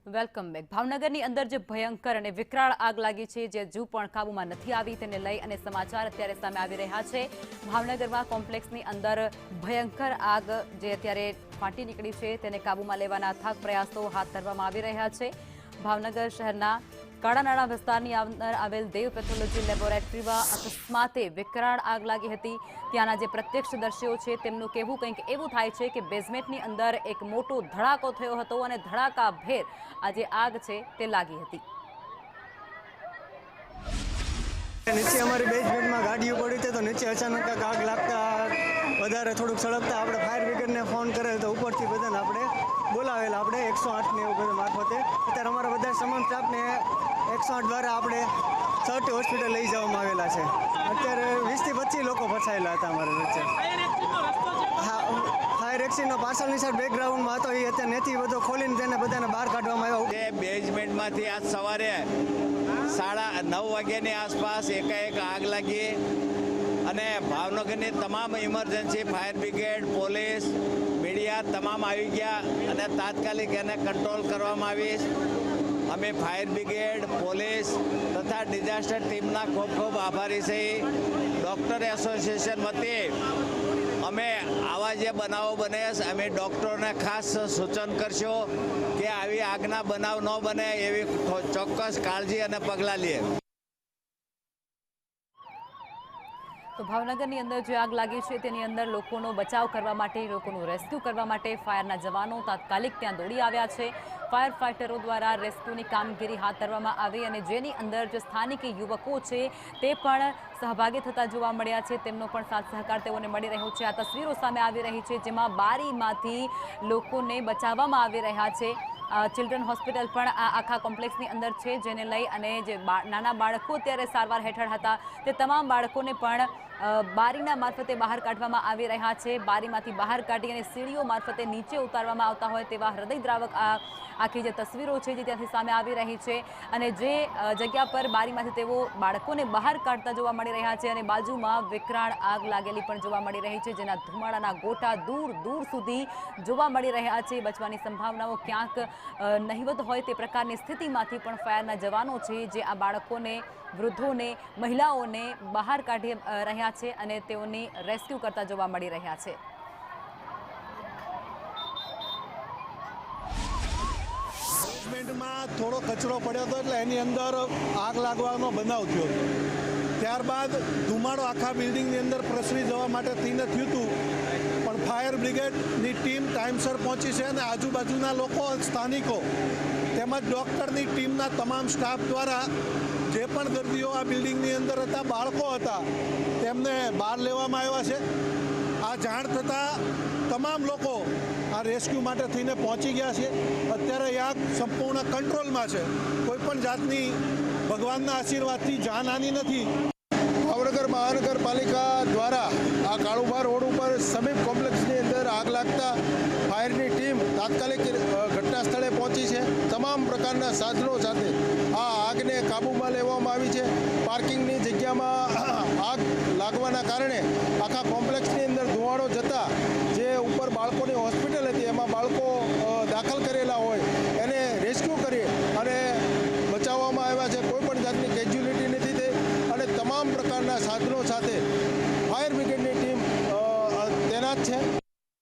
Welcome back. ભાવનગરની અંદર જે ભયંકર અને વિકરાળ આગ લાગી છે જે હજુ પણ કાબૂમાં નથી આવી તેને લઈ અને સમાચાર અત્યારે સામે આવી રહ્યા છે। ભાવનગરમાં કોમ્પ્લેક્સની અંદર ભયંકર આગ જે અત્યારે ફાટી નીકળી છે તેને કાબૂમાં લેવાના અથાગ પ્રયાસો હાથ ધરવામાં આવી રહ્યા છે। ભાવનગર શહેરના કાળાનાળા વિસ્તારની અંદર આવેલ દેવ પેથોલોજી લેબોરેટરીમાં અકસ્માતે વિકરાળ આગ લાગી હતી। ત્યાંના જે પ્રત્યક્ષદર્શીઓ છે તેમનું કહેવું કંઈક એવું થાય છે કે બેઝમેન્ટની અંદર એક મોટો ધડાકો થયો હતો અને ધડાકાભેર આ જે આગ છે તે લાગી હતી। નીચે અમારી બેઝમેન્ટમાં ગાડીઓ પડી હતી તો નીચે અચાનક આગ લાગતા વધારે થોડુંક સળગતા આપણે ફાયર બ્રિગેડને ફોન કરેલ તો ઉપરથી બધાને આપણે બોલાવેલા આપણે 108 ને એવું બધું મારફતે અત્યારે અમારા બધા તમામ સ્ટાફને 108 દ્વારા આપણે સર્ટ હોસ્પિટલ લઈ જવામાં આવેલા છે। અત્યારે 20 થી 25 લોકો ફસાયેલા હતા અમારા વચ્ચે। હા, ફાયર એક્સિડન્ટનો પાછળની સાઈડ બેકગ્રાઉન્ડમાં હતો એ અત્યારે નેથી બધો ખોલીને તેને બધાને બહાર કાઢવામાં આવ્યો। બેઝમેન્ટમાંથી આજ સવારે 9:30 વાગ્યાની આસપાસ એકાએક આગ લાગી અને ભાવનગરની તમામ emergency fire brigade police media તમામ આવી ગયા અને તાત્કાલિક એને કંટ્રોલ કરવામાં આવી। અમે ફાયર બ્રિગેડ પોલીસ તથા ડિઝાસ્ટર ટીમના ખૂબ ખૂબ આભારી છીએ। ડૉક્ટર એસોસિએશન વતી અમે આવા જે બનાવો બને અમે ડૉક્ટરોને ખાસ સૂચન કરશો કે આવી આગના બનાવ ન બને એવી ચોક્કસ કાળજી અને પગલાં લે। તો ભાવનગરની અંદર જે આગ લાગી છે તેની અંદર લોકોનો બચાવ કરવા માટે લોકોનું રેસ્ક્યુ કરવા માટે ફાયરના જવાનો તાત્કાલિક ત્યાં દોડી આવ્યા છે। ફાયર ફાઇટરો દ્વારા રેસ્ક્યુની કામગીરી હાથ ધરવામાં આવી અને જેની અંદર જે સ્થાનિક યુવકો છે તે પણ સહભાગી થતા જોવા મળ્યા છે। તેમનો પણ સાથ સહકાર તેઓને મળી રહ્યો છે। આ તસવીરો સામે આવી રહી છે જેમાં બારીમાંથી લોકોને બચાવવામાં આવી રહ્યા છે। ચિલ્ડ્રન હોસ્પિટલ પણ આ આખા કોમ્પ્લેક્સની અંદર છે જેને લઈ અને જે નાના બાળકો અત્યારે સારવાર હેઠળ હતા તે તમામ બાળકોને પણ બારીના મારફતે બહાર કાઢવામાં આવી રહ્યા છે। બારીમાંથી બહાર કાઢી અને સીડીઓ મારફતે નીચે ઉતારવામાં આવતા હોય તેવા હૃદયદ્રાવક આખી જે તસવીરો છે જે ત્યાંથી સામે આવી રહી છે અને જે જગ્યા પર બારીમાંથી તેઓ બાળકોને બહાર કાઢતા જોવા મળી રહ્યા છે અને બાજુમાં વિકરાળ આગ લાગેલી પણ જોવા મળી રહી છે જેના ધુમાડાના ગોટા દૂર દૂર સુધી જોવા મળી રહ્યા છે। બચવાની સંભાવનાઓ ક્યાંક નહિવત હોય તે પ્રકારની સ્થિતિમાંથી પણ ફાયરના જવાનો છે જે આ બાળકોને વૃદ્ધોને મહિલાઓને બહાર કાઢી રહ્યા છે અને તેઓની રેસ્ક્યુ કરતા જોવા મળી રહ્યા છે। બેઝમેન્ટમાં થોડો કચરો પડ્યો હતો એટલે એની અંદર આગ લાગવાનો બનાવ થયો હતો। ત્યારબાદ ધુમાડો આખા બિલ્ડિંગની અંદર પ્રસરી જવા માટે થઈને થયું હતું પણ ફાયર બ્રિગેડની ટીમ ટાઈમસર પહોંચી છે અને આજુબાજુના લોકો સ્થાનિકો તેમજ ડૉક્ટરની ટીમના તમામ સ્ટાફ દ્વારા જે પણ દર્દીઓ આ બિલ્ડિંગની અંદર હતા બાળકો હતા તેમને બહાર લેવામાં આવ્યા છે। આ જાણ થતાં તમામ લોકો આ રેસ્ક્યુ માટે થઈને પહોંચી ગયા છે। અત્યારે આગ સંપૂર્ણ કંટ્રોલમાં છે। કોઈપણ જાતની ભગવાનના આશીર્વાદથી જાનહાનિ નથી। ભાવનગર મહાનગરપાલિકા દ્વારા આ કાળુભા રોડ ઉપર સમીપ કોમ્પ્લેક્સની અંદર આગ લાગતા ફાયરની ટીમ તાત્કાલિક ઘટના સ્થળે પહોંચી છે। તમામ પ્રકારના સાધનો સાથે આ આગને કાબૂમાં લેવામાં આવી છે। પાર્કિંગની જગ્યામાં આગ લાગવાના કારણે આખા કોમ્પ્લેક્સની અંદર ધુવાડો જતા જે ઉપર બાળકોની હોસ્પિટલ